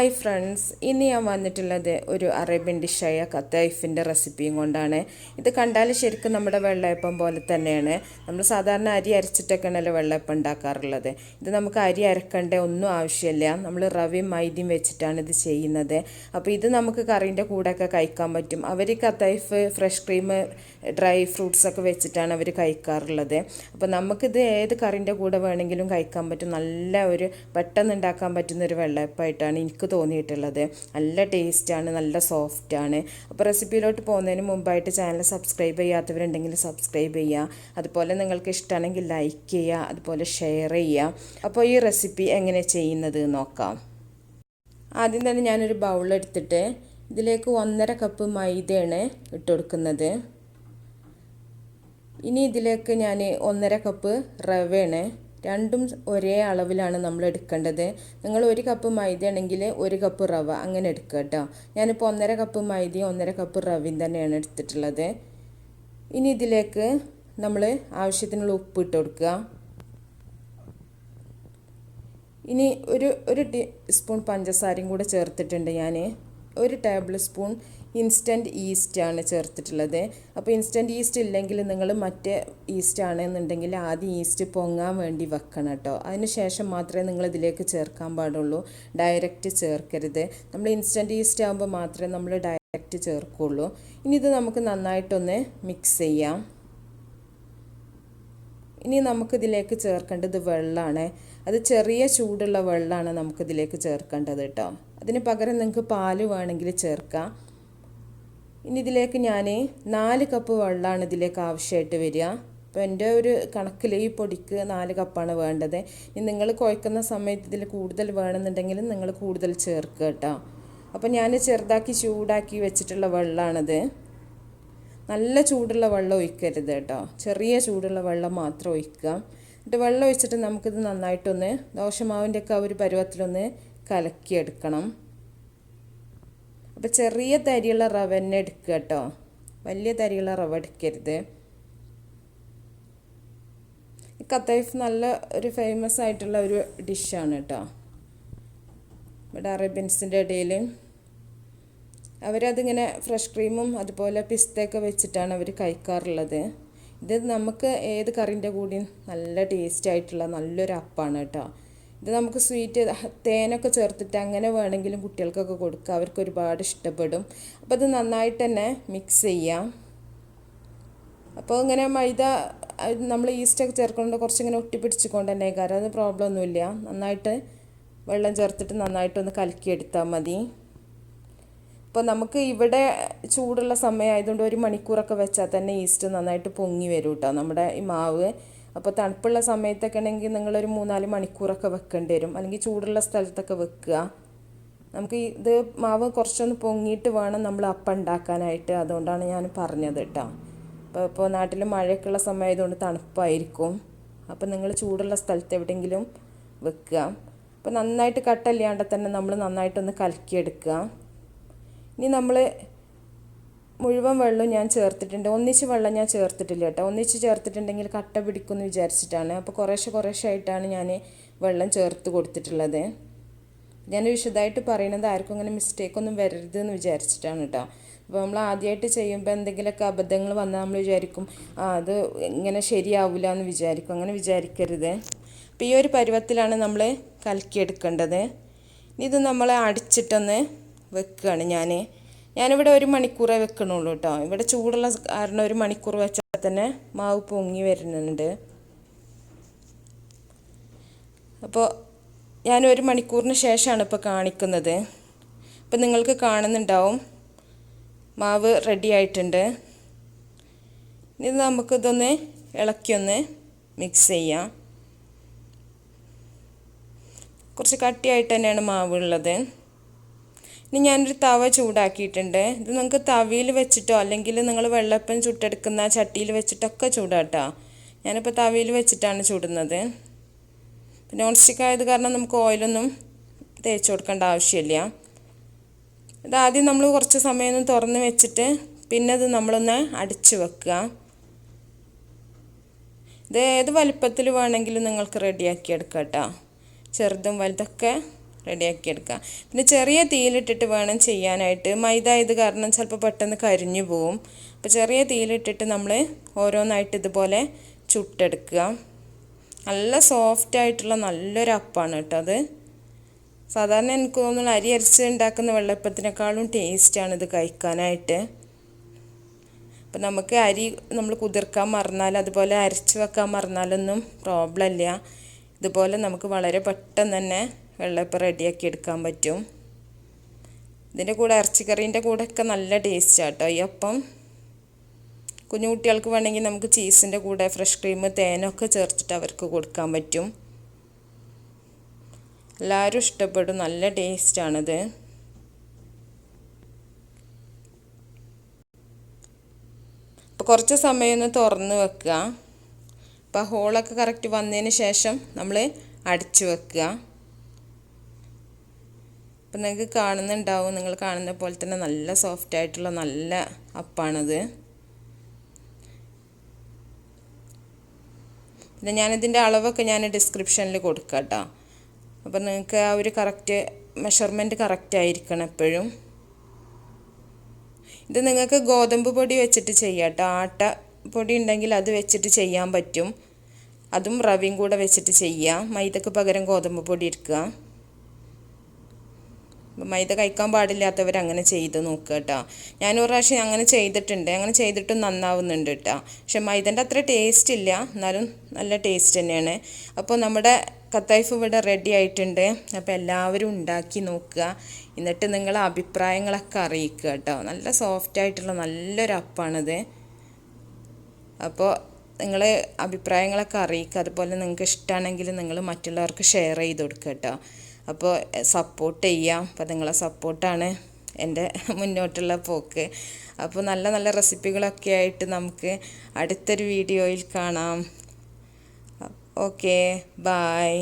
Hi friends, ഇന്ന് ഞാൻ വന്നിട്ടുള്ളത് ഒരു അറേബ്യൻ ഡിഷായ ഖത്തൈഫിൻ്റെ റെസിപ്പിയും കൊണ്ടാണ്. ഇത് കണ്ടാൽ ശരിക്കും നമ്മുടെ വെള്ളയപ്പം പോലെ തന്നെയാണ്. നമ്മൾ സാധാരണ അരി അരച്ചിട്ടൊക്കെയാണല്ലോ വെള്ളയപ്പം ഉണ്ടാക്കാറുള്ളത്. ഇത് നമുക്ക് അരി അരക്കേണ്ട ഒന്നും ആവശ്യമില്ല. നമ്മൾ റവയും മൈദയും വെച്ചിട്ടാണ് ഇത് ചെയ്യുന്നത്. അപ്പോൾ ഇത് നമുക്ക് കറീൻ്റെ കൂടെയൊക്കെ കഴിക്കാൻ പറ്റും. അവർ ഖത്തൈഫ് ഫ്രഷ് ക്രീം ഡ്രൈ ഫ്രൂട്ട്സൊക്കെ വെച്ചിട്ടാണ് അവർ കഴിക്കാറുള്ളത്. അപ്പോൾ നമുക്കിത് ഏത് കറീൻ്റെ കൂടെ വേണമെങ്കിലും കഴിക്കാൻ പറ്റും. നല്ല ഒരു പെട്ടെന്ന് ഉണ്ടാക്കാൻ പറ്റുന്നൊരു വെള്ളയപ്പമായിട്ടാണ് എനിക്ക് തോന്നിയിട്ടുള്ളത്. നല്ല ടേസ്റ്റാണ്, നല്ല സോഫ്റ്റാണ്. അപ്പോൾ റെസിപ്പിയിലോട്ട് പോകുന്നതിന് മുമ്പായിട്ട് ചാനൽ സബ്സ്ക്രൈബ് ചെയ്യാത്തവരുണ്ടെങ്കിൽ സബ്സ്ക്രൈബ് ചെയ്യുക. അതുപോലെ നിങ്ങൾക്ക് ഇഷ്ടമാണെങ്കിൽ ലൈക്ക് ചെയ്യുക, അതുപോലെ ഷെയർ ചെയ്യുക. അപ്പോൾ ഈ റെസിപ്പി എങ്ങനെ ചെയ്യുന്നത് നോക്കാം. ആദ്യം തന്നെ ഞാനൊരു ബൗളെടുത്തിട്ട് ഇതിലേക്ക് 1.5 കപ്പ് മൈദയാണ് ഇട്ട് കൊടുക്കുന്നത്. ഇനി ഇതിലേക്ക് ഞാൻ 1.5 കപ്പ് റവയാണ്. രണ്ടും ഒരേ അളവിലാണ് നമ്മൾ എടുക്കേണ്ടത്. നിങ്ങൾ 1 കപ്പ് മൈദ ആണെങ്കിൽ 1 കപ്പ് റവ അങ്ങനെ എടുക്കുക കേട്ടോ. ഞാനിപ്പോൾ 1.5 കപ്പ് മൈദയും 1.5 കപ്പ് റവയും തന്നെയാണ് എടുത്തിട്ടുള്ളത്. ഇനി ഇതിലേക്ക് നമ്മൾ ആവശ്യത്തിനുള്ള ഉപ്പ് ഇട്ട് കൊടുക്കുക. ഇനി ഒരു ടീസ്പൂൺ പഞ്ചസാരയും കൂടെ ചേർത്തിട്ടുണ്ട്. ഞാൻ 1 ടേബിൾ സ്പൂൺ ഇൻസ്റ്റൻറ്റ് ഈസ്റ്റാണ് ചേർത്തിട്ടുള്ളത്. അപ്പോൾ ഇൻസ്റ്റൻറ്റ് ഈസ്റ്റ് ഇല്ലെങ്കിൽ നിങ്ങൾ മറ്റേ ഈസ്റ്റ് ആണെന്നുണ്ടെങ്കിൽ ആദ്യം ഈസ്റ്റ് പൊങ്ങാൻ വേണ്ടി വെക്കണം കേട്ടോ. അതിന് ശേഷം മാത്രമേ നിങ്ങൾ ഇതിലേക്ക് ചേർക്കാൻ പാടുള്ളൂ. ഡയറക്റ്റ് ചേർക്കരുത്. നമ്മൾ ഇൻസ്റ്റൻറ്റ് ഈസ്റ്റ് ആകുമ്പോൾ മാത്രമേ നമ്മൾ ഡയറക്റ്റ് ചേർക്കുള്ളൂ. ഇനി ഇത് നമുക്ക് നന്നായിട്ടൊന്ന് മിക്സ് ചെയ്യാം. ഇനി നമുക്കിതിലേക്ക് ചേർക്കേണ്ടത് വെള്ളമാണ്. അത് ചെറിയ ചൂടുള്ള വെള്ളമാണ് നമുക്കിതിലേക്ക് ചേർക്കേണ്ടത് കേട്ടോ. അതിന് പകരം നിങ്ങൾക്ക് പാല് വേണമെങ്കിൽ ചേർക്കാം. ഇനി ഇതിലേക്ക് ഞാൻ 4 കപ്പ് വെള്ളമാണ് ഇതിലേക്ക് ആവശ്യമായിട്ട് വരിക. അപ്പോൾ എൻ്റെ ഒരു കണക്കിൽ ഈ പൊടിക്ക് 4 കപ്പാണ് വേണ്ടത്. ഇനി നിങ്ങൾ കുഴക്കുന്ന സമയത്ത് ഇതിൽ കൂടുതൽ വേണമെന്നുണ്ടെങ്കിൽ നിങ്ങൾ കൂടുതൽ ചേർക്കുക കേട്ടോ. അപ്പോൾ ഞാൻ ചെറുതാക്കി ചൂടാക്കി വെച്ചിട്ടുള്ള വെള്ളമാണത്. നല്ല ചൂടുള്ള വെള്ളം ഒഴിക്കരുത് കേട്ടോ. ചെറിയ ചൂടുള്ള വെള്ളം മാത്രം ഒഴിക്കുക. എന്നിട്ട് വെള്ളം ഒഴിച്ചിട്ട് നമുക്കിത് നന്നായിട്ടൊന്ന് ദോശമാവിൻ്റെയൊക്കെ ആ ഒരു പരുവത്തിലൊന്ന് കലക്കിയെടുക്കണം. അപ്പോൾ ചെറിയ തരിയുള്ള റവ തന്നെ എടുക്കുക കേട്ടോ. വലിയ തരിയുള്ള റവ എടുക്കരുത്. ഖത്തൈഫ് നല്ല ഒരു ഫേമസ് ആയിട്ടുള്ള ഒരു ഡിഷാണ് കേട്ടോ. ഇവിടെ അറേബ്യൻസിൻ്റെ ഇടയിൽ അവരതിങ്ങനെ ഫ്രഷ് ക്രീമും അതുപോലെ പിസ്തയൊക്കെ വെച്ചിട്ടാണ് അവർ കഴിക്കാറുള്ളത്. ഇത് നമുക്ക് ഏത് കറിൻ്റെ കൂടിയും നല്ല ടേസ്റ്റ് ആയിട്ടുള്ള നല്ലൊരു അപ്പാണ് കേട്ടോ. ഇത് നമുക്ക് സ്വീറ്റ് തേനൊക്കെ ചേർത്തിട്ട് അങ്ങനെ വേണമെങ്കിലും കുട്ടികൾക്കൊക്കെ കൊടുക്കുക. അവർക്ക് ഒരുപാട് ഇഷ്ടപ്പെടും. അപ്പോൾ ഇത് നന്നായിട്ട് തന്നെ മിക്സ് ചെയ്യാം. അപ്പോൾ ഇങ്ങനെ മൈദ നമ്മൾ ഈസ്റ്റൊക്കെ ചേർക്കുന്നുണ്ട് കുറച്ചിങ്ങനെ ഒട്ടിപ്പിടിച്ചുകൊണ്ട് തന്നെ കാരണം അത് പ്രോബ്ലം ഒന്നുമില്ല. നന്നായിട്ട് വെള്ളം ചേർത്തിട്ട് നന്നായിട്ടൊന്ന് കലക്കിയെടുത്താൽ മതി. അപ്പോൾ നമുക്ക് ഇവിടെ ചൂടുള്ള സമയമായതുകൊണ്ട് 1 മണിക്കൂറൊക്കെ വെച്ചാൽ തന്നെ ഈസ്റ്റ് നന്നായിട്ട് പൊങ്ങി വരും കേട്ടോ നമ്മുടെ ഈ മാവ്. അപ്പോൾ തണുപ്പുള്ള സമയത്തൊക്കെ ആണെങ്കിൽ നിങ്ങളൊരു 3-4 മണിക്കൂറൊക്കെ വെക്കേണ്ടി വരും. അല്ലെങ്കിൽ ചൂടുള്ള സ്ഥലത്തൊക്കെ വെക്കുക. നമുക്ക് ഇത് മാവ് കുറച്ചൊന്ന് പൊങ്ങിയിട്ട് വേണം നമ്മൾ അപ്പം ഉണ്ടാക്കാനായിട്ട്. അതുകൊണ്ടാണ് ഞാൻ പറഞ്ഞത് കേട്ടോ. ഇപ്പോൾ നാട്ടിൽ മഴയൊക്കെയുള്ള സമയമായതുകൊണ്ട് തണുപ്പായിരിക്കും. അപ്പോൾ നിങ്ങൾ ചൂടുള്ള സ്ഥലത്ത് എവിടെയെങ്കിലും വെക്കുക. അപ്പോൾ നന്നായിട്ട് കട്ടല്ലാണ്ട് തന്നെ നമ്മൾ നന്നായിട്ടൊന്ന് കലക്കിയെടുക്കുക. ഇനി നമ്മൾ മുഴുവൻ വെള്ളം ഞാൻ ചേർത്തിട്ടുണ്ട്. ഒന്നിച്ച് വെള്ളം ഞാൻ ചേർത്തിട്ടില്ല കേട്ടോ. ഒന്നിച്ച് ചേർത്തിട്ടുണ്ടെങ്കിൽ കട്ട പിടിക്കുമെന്ന് വിചാരിച്ചിട്ടാണ്. അപ്പോൾ കുറേശ്ശെ ആയിട്ടാണ് ഞാൻ വെള്ളം ചേർത്ത് കൊടുത്തിട്ടുള്ളത്. ഞാൻ വിശദമായിട്ട് പറയുന്നത് ആർക്കും അങ്ങനെ മിസ്റ്റേക്കൊന്നും വരരുതെന്ന് വിചാരിച്ചിട്ടാണ് കേട്ടോ. അപ്പോൾ നമ്മൾ ആദ്യമായിട്ട് ചെയ്യുമ്പോൾ എന്തെങ്കിലുമൊക്കെ അബദ്ധങ്ങൾ വന്നാൽ നമ്മൾ വിചാരിക്കും അത് ഇങ്ങനെ ശരിയാവില്ല എന്ന് വിചാരിക്കും. അങ്ങനെ വിചാരിക്കരുത്. അപ്പോൾ ഈ ഒരു പരുവത്തിലാണ് നമ്മൾ കലക്കിയെടുക്കേണ്ടത്. ഇത് നമ്മൾ അടിച്ചിട്ടൊന്ന് വെക്കുകയാണ്. ഞാനിവിടെ 1 മണിക്കൂറേ വെക്കണുള്ളൂ കേട്ടോ. ഇവിടെ ചൂടുള്ള കാരണം 1 മണിക്കൂർ വെച്ചാൽ തന്നെ മാവ് പൊങ്ങി വരുന്നുണ്ട്. അപ്പോൾ ഞാൻ 1 മണിക്കൂറിന് ശേഷമാണ് ഇപ്പോൾ കാണിക്കുന്നത്. അപ്പോൾ നിങ്ങൾക്ക് കാണുന്നുണ്ടാവും മാവ് റെഡി ആയിട്ടുണ്ട്. ഇത് നമുക്കിതൊന്ന് ഇളക്കിയൊന്ന് മിക്സ് ചെയ്യാം. കുറച്ച് കട്ടിയായിട്ട് തന്നെയാണ് മാവ് ഉള്ളത്. ഇനി ഞാനൊരു തവ ചൂടാക്കിയിട്ടുണ്ട്. ഇത് നിങ്ങൾക്ക് തവിയിൽ വെച്ചിട്ടോ അല്ലെങ്കിൽ നിങ്ങൾ വെള്ളപ്പം ചുട്ടെടുക്കുന്ന ചട്ടിയിൽ വെച്ചിട്ടൊക്കെ ചൂടാട്ടോ. ഞാനിപ്പോൾ തവിയിൽ വെച്ചിട്ടാണ് ചൂടുന്നത്. നോൺ സ്റ്റിക്ക് ആയത് കാരണം നമുക്ക് ഓയിലൊന്നും തേച്ച് കൊടുക്കേണ്ട ആവശ്യമില്ല. ഇതാദ്യം നമ്മൾ കുറച്ച് സമയം ഒന്ന് തുറന്ന് വെച്ചിട്ട് പിന്നെ അത് നമ്മളൊന്ന് അടിച്ച് വെക്കുക. ഇത് ഏത് വലിപ്പത്തിൽ വേണമെങ്കിലും നിങ്ങൾക്ക് റെഡിയാക്കി എടുക്കാം കേട്ടോ. ചെറുതും വലുതൊക്കെ റെഡിയാക്കി എടുക്കാം. പിന്നെ ചെറിയ തീയിലിട്ടിട്ട് വേണം ചെയ്യാനായിട്ട്. മൈദ ഇത് കാരണം ചിലപ്പോൾ പെട്ടെന്ന് കരിഞ്ഞു പോവും. അപ്പോൾ ചെറിയ തീയിലിട്ടിട്ട് നമ്മൾ ഓരോന്നായിട്ട് ഇതുപോലെ ചുട്ടെടുക്കുക. നല്ല സോഫ്റ്റായിട്ടുള്ള നല്ലൊരു അപ്പമാണ് കേട്ടോ അത്. സാധാരണ എനിക്ക് തോന്നുന്നു അരി അരച്ച് ഉണ്ടാക്കുന്ന വെള്ളയപ്പത്തിനേക്കാളും ടേസ്റ്റാണ് ഇത് കഴിക്കാനായിട്ട്. അപ്പം നമുക്ക് അരി നമ്മൾ കുതിർക്കാൻ മറന്നാൽ അതുപോലെ അരച്ച് വെക്കാൻ മറന്നാലൊന്നും പ്രോബ്ലം ഇല്ല. ഇതുപോലെ നമുക്ക് വളരെ പെട്ടെന്ന് തന്നെ വെള്ളയപ്പം റെഡിയാക്കി എടുക്കാൻ പറ്റും. ഇതിൻ്റെ കൂടെ ഇറച്ചിക്കറീൻ്റെ കൂടെയൊക്കെ നല്ല ടേസ്റ്റാണ് കേട്ടോ ഈ അപ്പം. കുഞ്ഞു കുട്ടികൾക്ക് വേണമെങ്കിൽ നമുക്ക് ചീസിൻ്റെ കൂടെ ഫ്രഷ് ക്രീം തേനൊക്കെ ചേർത്തിട്ട് അവർക്ക് കൊടുക്കാൻ പറ്റും. എല്ലാവരും ഇഷ്ടപ്പെടും, നല്ല ടേസ്റ്റാണിത്. അപ്പോൾ കുറച്ച് സമയം ഒന്ന് തുറന്ന് വെക്കുക. അപ്പോൾ ഹോളൊക്കെ കറക്റ്റ് വന്നതിന് ശേഷം നമ്മൾ അടച്ചു വെക്കുക. അപ്പം നിങ്ങൾക്ക് കാണുന്നുണ്ടാവും, നിങ്ങൾ കാണുന്ന പോലെ തന്നെ നല്ല സോഫ്റ്റായിട്ടുള്ള നല്ല അപ്പാണത്. പിന്നെ ഞാനിതിൻ്റെ അളവൊക്കെ ഞാൻ ഡിസ്ക്രിപ്ഷനിൽ കൊടുക്കാം കേട്ടോ. അപ്പം നിങ്ങൾക്ക് ആ ഒരു കറക്റ്റ് മെഷർമെൻറ്റ് കറക്റ്റ് ആയിരിക്കണം എപ്പോഴും. ഇത് നിങ്ങൾക്ക് ഗോതമ്പ് പൊടി വെച്ചിട്ട് ചെയ്യാം കേട്ടോ. ആട്ട പൊടി ഉണ്ടെങ്കിൽ അത് വെച്ചിട്ട് ചെയ്യാൻ പറ്റും. അതും റവയും കൂടെ വെച്ചിട്ട് ചെയ്യാം. മൈദക്ക് പകരം ഗോതമ്പ് പൊടി എടുക്കുക. മൈദ കഴിക്കാൻ പാടില്ലാത്തവർ അങ്ങനെ ചെയ്ത് നോക്കുക കേട്ടോ. ഞാനൊരു പ്രാവശ്യം അങ്ങനെ ചെയ്തിട്ടുണ്ട്, അങ്ങനെ ചെയ്തിട്ടും നന്നാവുന്നുണ്ട് കേട്ടോ. പക്ഷെ മൈദൻ്റെ അത്ര ടേസ്റ്റ് ഇല്ല, എന്നാലും നല്ല ടേസ്റ്റ് തന്നെയാണ്. അപ്പോൾ നമ്മുടെ ഖത്തായിഫ് ഇവിടെ റെഡി ആയിട്ടുണ്ട്. അപ്പോൾ എല്ലാവരും ഉണ്ടാക്കി നോക്കുക. എന്നിട്ട് നിങ്ങളെ അഭിപ്രായങ്ങളൊക്കെ അറിയിക്കുക കേട്ടോ. നല്ല സോഫ്റ്റായിട്ടുള്ള നല്ലൊരു അപ്പാണിത്. അപ്പോൾ നിങ്ങൾ അഭിപ്രായങ്ങളൊക്കെ അറിയിക്കുക. അതുപോലെ നിങ്ങൾക്ക് ഇഷ്ടമാണെങ്കിൽ നിങ്ങൾ മറ്റുള്ളവർക്ക് ഷെയർ ചെയ്ത് കൊടുക്കുക കേട്ടോ. അപ്പോൾ സപ്പോർട്ട് ചെയ്യാം. അപ്പോൾ നിങ്ങളെ സപ്പോർട്ടാണ് എൻ്റെ മുന്നോട്ടുള്ള പോക്ക്. അപ്പോൾ നല്ല നല്ല റെസിപ്പികളൊക്കെ ആയിട്ട് നമുക്ക് അടുത്തൊരു വീഡിയോയിൽ കാണാം. Okay, by.